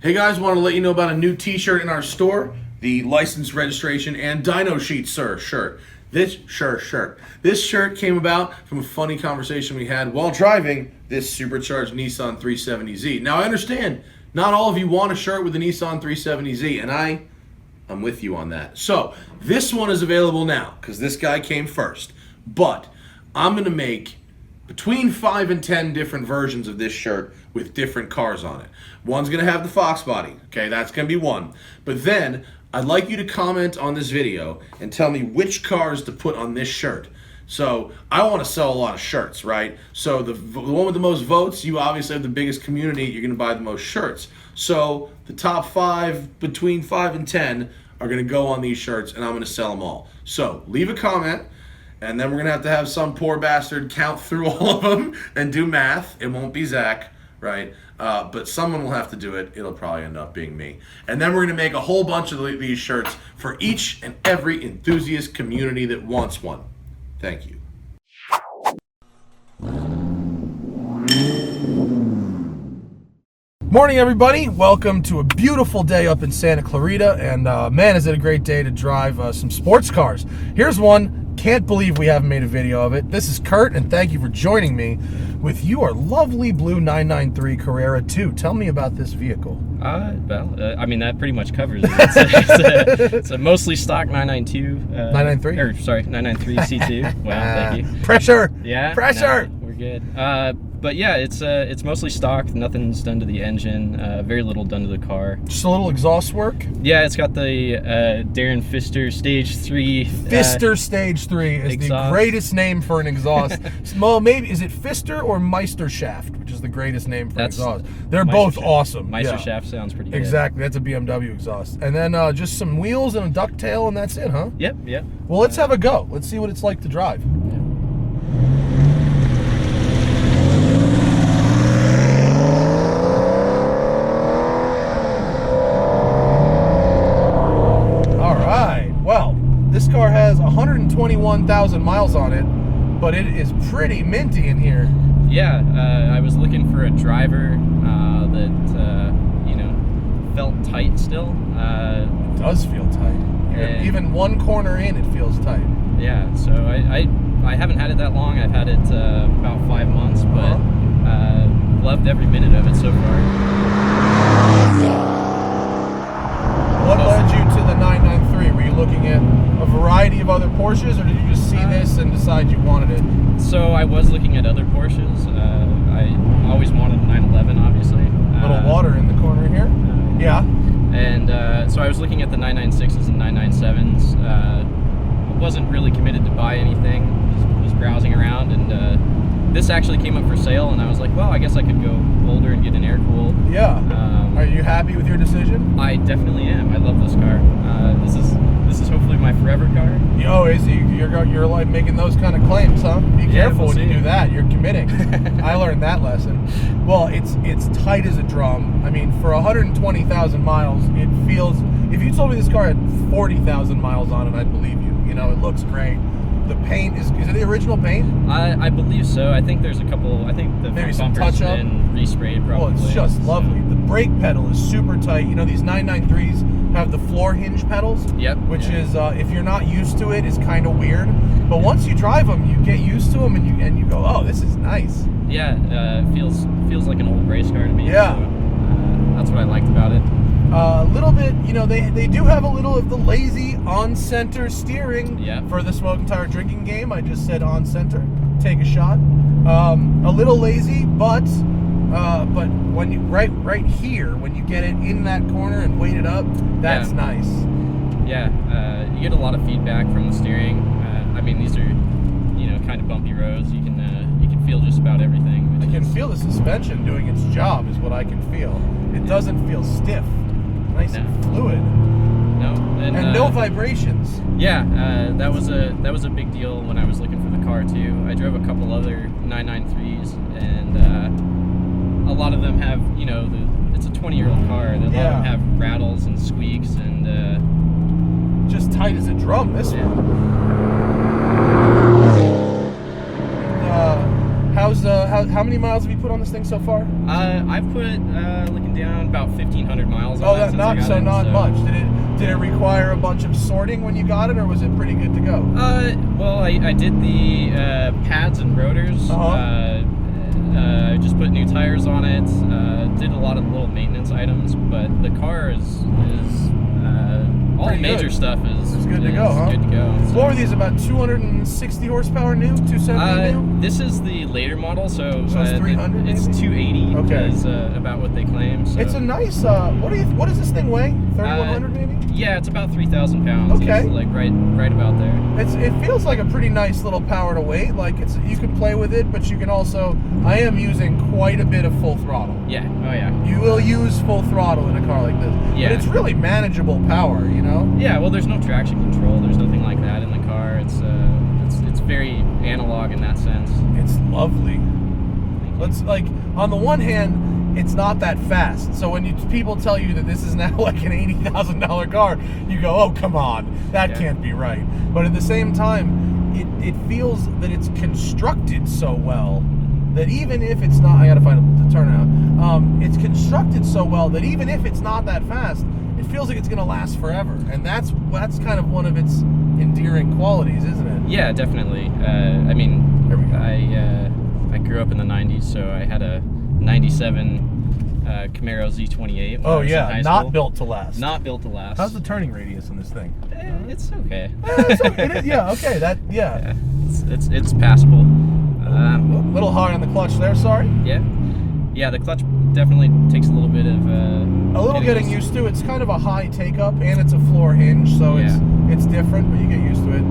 Hey guys, want to let you know about a new t-shirt in our store. The license, registration, and dyno sheet, shirt. This shirt came about from a funny conversation we had while driving this supercharged Nissan 370Z. Now I understand, not all of you want a shirt with the Nissan 370Z, and I'm with you on that. So, this one is available now, because this guy came first. But, I'm going to make between 5 and 10 different versions of this shirt with different cars on it. One's going to have the Fox body. Okay, that's going to be one. But then, I'd like you to comment on this video and tell me which cars to put on this shirt. So, I want to sell a lot of shirts, right? So, the one with the most votes, you obviously have the biggest community, you're going to buy the most shirts. So, the top 5, between 5 and 10, are going to go on these shirts, and I'm going to sell them all. So, leave a comment, and then we're going to have some poor bastard count through all of them and do math. It won't be Zach, right? But someone will have to do it. It'll probably end up being me. And then we're going to make a whole bunch of these shirts for each and every enthusiast community that wants one. Thank you. Morning, everybody. Welcome to a beautiful day up in Santa Clarita. And man, is it a great day to drive some sports cars. Here's one. Can't believe we haven't made a video of it. This is Kurt, and thank you for joining me with your lovely blue 993 Carrera 2. Tell me about this vehicle. I mean, that pretty much covers it. It's a mostly stock 992. 993? Or, sorry, 993 C2. Wow, thank you. Pressure! Yeah. Pressure! No, we're good. But yeah, it's mostly stock. Nothing's done to the engine. Very little done to the car. Just a little exhaust work? Yeah, it's got the Darren Pfister Stage 3. Pfister Stage 3 is exhaust. The greatest name for an exhaust. Well, maybe, is it Pfister or Meisterschaft, which is the greatest name for an exhaust? They're both awesome. Meisterschaft sounds pretty good. Exactly, that's a BMW exhaust. And then just some wheels and a ducktail, and that's it, huh? Yep. Well, let's have a go. Let's see what it's like to drive. This car has 121,000 miles on it, but it is pretty minty in here. Yeah, I was looking for a driver that, felt tight still. It does feel tight. Even one corner in, it feels tight. Yeah, so I haven't had it that long. I've had it about 5 months, but loved every minute of it so far. What led you to the 993? Were you looking at a variety of other Porsches, or did you just see this and decide you wanted it? So I was looking at other Porsches. I always wanted a 911, obviously. Little water in the corner here. Yeah. And so I was looking at the 996s and 997s. Wasn't really committed to buy anything. Just browsing around, and this actually came up for sale, and I was like, well, I guess I could go older and get an air-cooled. Yeah. Are you happy with your decision? I definitely am. I love this car. This is hopefully my forever car. Oh, is you're like making those kind of claims, huh? Be careful when you do that. You're committing. I learned that lesson. Well, it's tight as a drum. I mean, for 120,000 miles, it feels. If you told me this car had 40,000 miles on it, I'd believe you. You know, it looks great. The paint is it the original paint? I believe so. I think there's a couple. I think the maybe some bumper's touch up been resprayed probably. Well, it's just lovely. The brake pedal is super tight. You know, these 993s have the floor hinge pedals. Yep. Which is, if you're not used to it, is kind of weird. But once you drive them, you get used to them, and you go, oh, this is nice. Yeah. It feels like an old race car to me. Yeah. So, that's what I liked about it. A little bit, you know, they do have a little of the lazy on-center steering for the Smoking Tire drinking game. I just said on-center, take a shot. A little lazy, but when you right here, when you get it in that corner and weight it up, that's nice. Yeah, you get a lot of feedback from the steering. I mean, these are, kind of bumpy roads. You can feel just about everything. I can feel the suspension doing its job, is what I can feel. It doesn't feel stiff. Nice and fluid. No, and no vibrations. Yeah, that was a big deal when I was looking for the car too. I drove a couple other 993s, and a lot of them have, it's a 20-year-old car. A lot of them have rattles and squeaks and just tight as a drum. This one. How many miles have you put on this thing so far? I've put looking down about 1,500 miles on it. Not much. Did it require a bunch of sorting when you got it, or was it pretty good to go? Well, I did the pads and rotors. I just put new tires on it. Did a lot of little maintenance items, but the car is all the major stuff is good to go, huh? Good to go. So. What were these, about 260 horsepower new, 270 new? This is the later model, so it's 300. It's 280. Okay, is about what they claim. So. It's a nice. What does this thing weigh? 3,100 maybe? Yeah, it's about 3,000 pounds. Okay, it's like right about there. It feels like a pretty nice little power to weight. Like you can play with it, but you can also. I am using quite a bit of full throttle. Yeah. Oh yeah. You will use full throttle in a car like this. Yeah. But it's really manageable power, you know. Yeah. Well, there's no traction control. There's nothing like that in the car. It's very analog in that sense. It's lovely. Let's on the one hand, it's not that fast. So when people tell you that this is now like an $80,000 car, you go, "Oh, come on, that can't be right." But at the same time, it feels that it's constructed so well that even if it's not, I gotta find the turnout. It's constructed so well that even if it's not that fast, it feels like it's gonna last forever, and that's kind of one of its endearing qualities, isn't it? Yeah, definitely. I mean, I grew up in the '90s, so I had a '97 Camaro Z28. Oh yeah, not built to last. Not built to last. How's the turning radius on this thing? It's okay. Yeah, okay. Yeah, it's passable. A little hard on the clutch there. Sorry. Yeah. The clutch definitely takes a little bit of getting used to. It's kind of a high take up, and it's a floor hinge, so it's different, but you get used to it.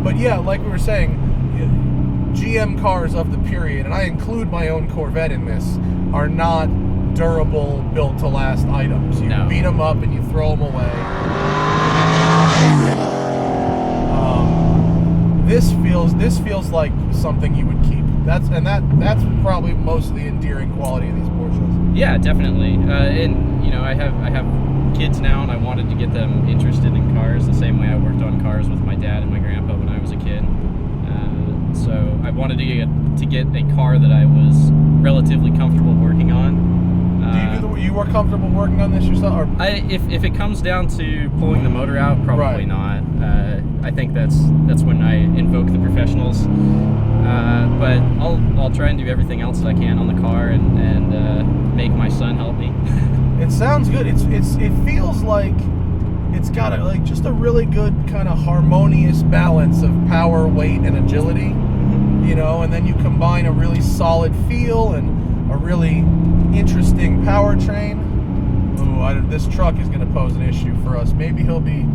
But yeah, like we were saying, GM cars of the period, and I include my own Corvette in this, are not durable, built to last items. You beat them up and you throw them away. This feels like something you would keep. That's probably most of the endearing quality of these Porsches. Yeah, definitely. And you know, I have kids now, and I wanted to get them interested in cars the same way I worked on cars with my dad and my grandpa when I was a kid. So I wanted to get a car that I was relatively comfortable working on. You were comfortable working on this yourself? Or? If it comes down to pulling the motor out, probably not. I think that's when I invoke the professionals. But I'll try and do everything else that I can on the car and make my son help me. It sounds good. It feels like it's got just a really good kind of harmonious balance of power, weight, and agility. You know, and then you combine a really solid feel and a really interesting powertrain. Ooh, this truck is going to pose an issue for us. Maybe he'll be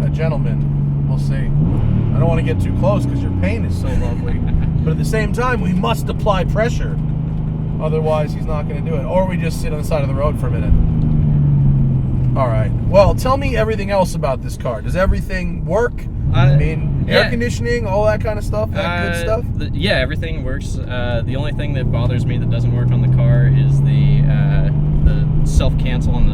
a gentleman. We'll see. I don't want to get too close because your paint is so lovely. But at the same time, we must apply pressure. Otherwise, he's not going to do it. Or we just sit on the side of the road for a minute. All right. Well, tell me everything else about this car. Does everything work? I mean, air conditioning, all that kind of stuff, that good stuff? Yeah, everything works. The only thing that bothers me that doesn't work on the car is the self-cancel on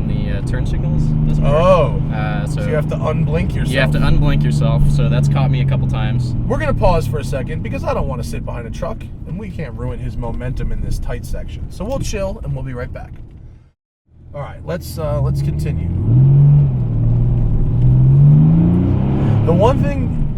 the turn signals. Doesn't work. So you have to unblink yourself. You have to unblink yourself, so that's caught me a couple times. We're going to pause for a second because I don't want to sit behind a truck, and we can't ruin his momentum in this tight section. So we'll chill, and we'll be right back. All right, let's continue.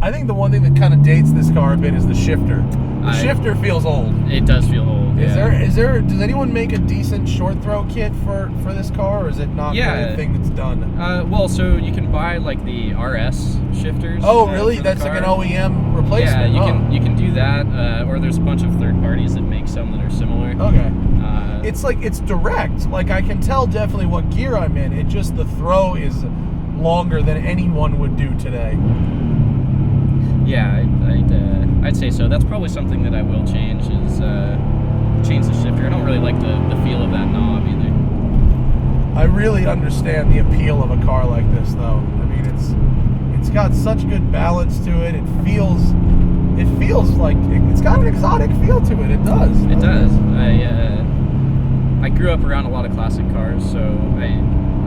I think the one thing that kind of dates this car a bit is the shifter. The shifter feels old. It does feel old. Does anyone make a decent short throw kit for this car, or is it not really a thing that's done? Well, so you can buy like the RS shifters. Oh, really? That's like an OEM replacement. Yeah, you can do that, or there's a bunch of third parties that make some that are similar. Okay. It's direct. Like I can tell definitely what gear I'm in. It just the throw is longer than anyone would do today. Yeah, I'd say so. That's probably something that I will change is change the shifter. I don't really like the feel of that knob either. I really understand the appeal of a car like this, though. I mean, it's got such good balance to it. It feels like it's got an exotic feel to it. It does. It does. I grew up around a lot of classic cars, so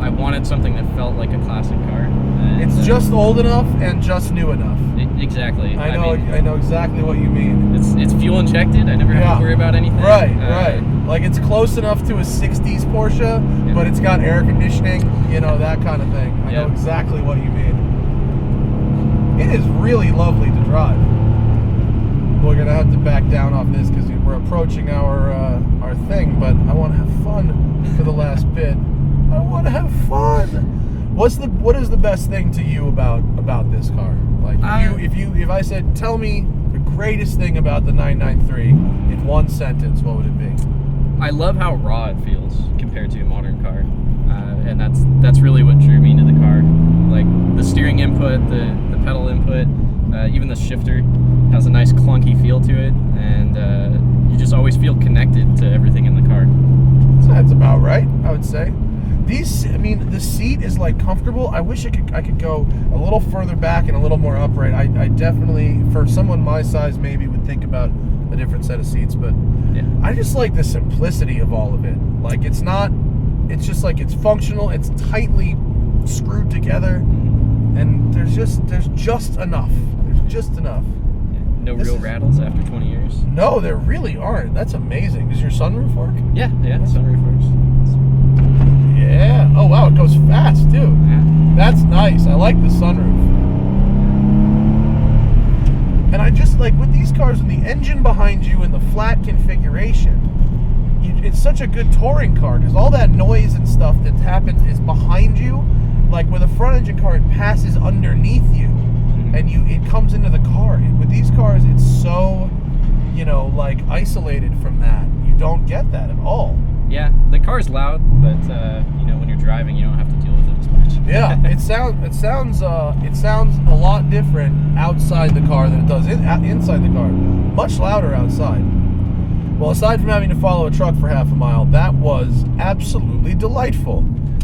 I I wanted something that felt like a classic car. And, It's just old enough and just new enough. Exactly. I know. mean, I know exactly what you mean. It's fuel injected. I never have to worry about anything. Right, right. Like it's close enough to a '60s Porsche, but it's got air conditioning. You know, that kind of thing. I know exactly what you mean. It is really lovely to drive. We're gonna have to back down off this because we're approaching our thing. But I want to have fun for the last bit. I want to have fun. What is the best thing to you about this car? Like if I said, tell me the greatest thing about the 993 in one sentence, what would it be? I love how raw it feels compared to a modern car, and that's really what drew me to the car. Like the steering input, the pedal input, even the shifter has a nice clunky feel to it, and you just always feel connected to everything in the car. So that's about right, I would say. The seat is like comfortable. I wish I could go a little further back and a little more upright. I definitely, for someone my size, maybe would think about a different set of seats. But yeah. I just like the simplicity of all of it. Like it's just like it's functional. It's tightly screwed together, and there's just enough. There's just enough. No real rattles after 20 years. No, there really aren't. That's amazing. Does your sunroof work? Yeah, sunroof works. Yeah. Oh wow, it goes fast too. Yeah. That's nice. I like the sunroof. And I just like with these cars, with the engine behind you and the flat configuration, it's such a good touring car because all that noise and stuff that's happened is behind you. Like with a front engine car, it passes underneath you, and it comes into the car. With these cars, it's so, like isolated from that. You don't get that at all. Yeah, the car's loud, but when you're driving, you don't have to deal with it as much. Yeah, it sounds a lot different outside the car than it does inside the car. Much louder outside. Well, aside from having to follow a truck for half a mile, that was absolutely delightful.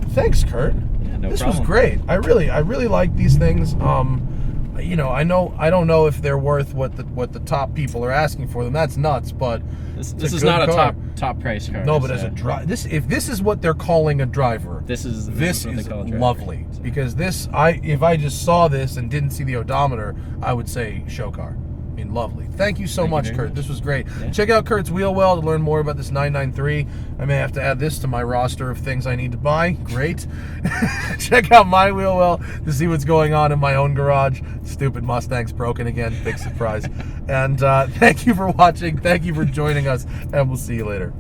Thanks, Kurt. Yeah, no This problem. was great. I really like these things. I don't know if they're worth what the top people are asking for them. That's nuts, but this is not a top price car. No, but as a if this is what they're calling a driver, this is what they call a driver. Lovely. So. Because if I just saw this and didn't see the odometer, I would say show car. I mean, lovely. Thank you so much, Kurt. This was great. Yeah. Check out Kurt's Wheelwell to learn more about this 993. I may have to add this to my roster of things I need to buy. Great. Check out my Wheelwell to see what's going on in my own garage. Stupid Mustang's broken again. Big surprise. And thank you for watching. Thank you for joining us. And we'll see you later.